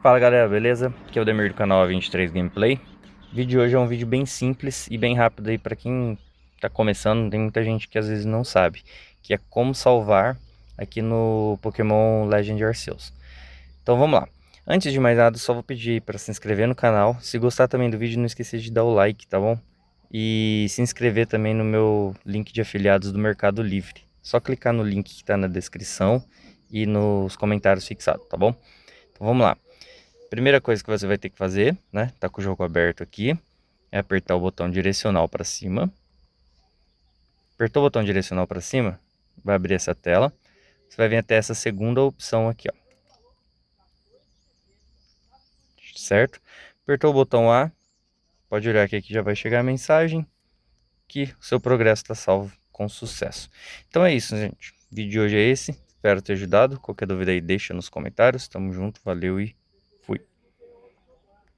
Fala galera, beleza? Aqui é o Demir do canal A23 Gameplay. O vídeo de hoje é um vídeo bem simples e bem rápido aí para quem tá começando. Tem muita gente que às vezes não sabe, que é como salvar aqui no Pokémon Legends Arceus. Então vamos lá. Antes de mais nada, só vou pedir para se inscrever no canal. Se gostar também do vídeo, não esqueça de dar o like, tá bom? E se inscrever também no meu link de afiliados do Mercado Livre. Só clicar no link que está na descrição e nos comentários fixados, tá bom? Então vamos lá. Primeira coisa que você vai ter que fazer, né? Tá com o jogo aberto aqui, é apertar o botão direcional para cima. Apertou o botão direcional para cima, vai abrir essa tela. Você vai vir até essa segunda opção aqui, ó. Certo? Apertou o botão A, pode olhar que aqui já vai chegar a mensagem que o seu progresso está salvo com sucesso. Então é isso, gente. O vídeo de hoje é esse. Espero ter ajudado. Qualquer dúvida aí deixa nos comentários. Tamo junto, valeu e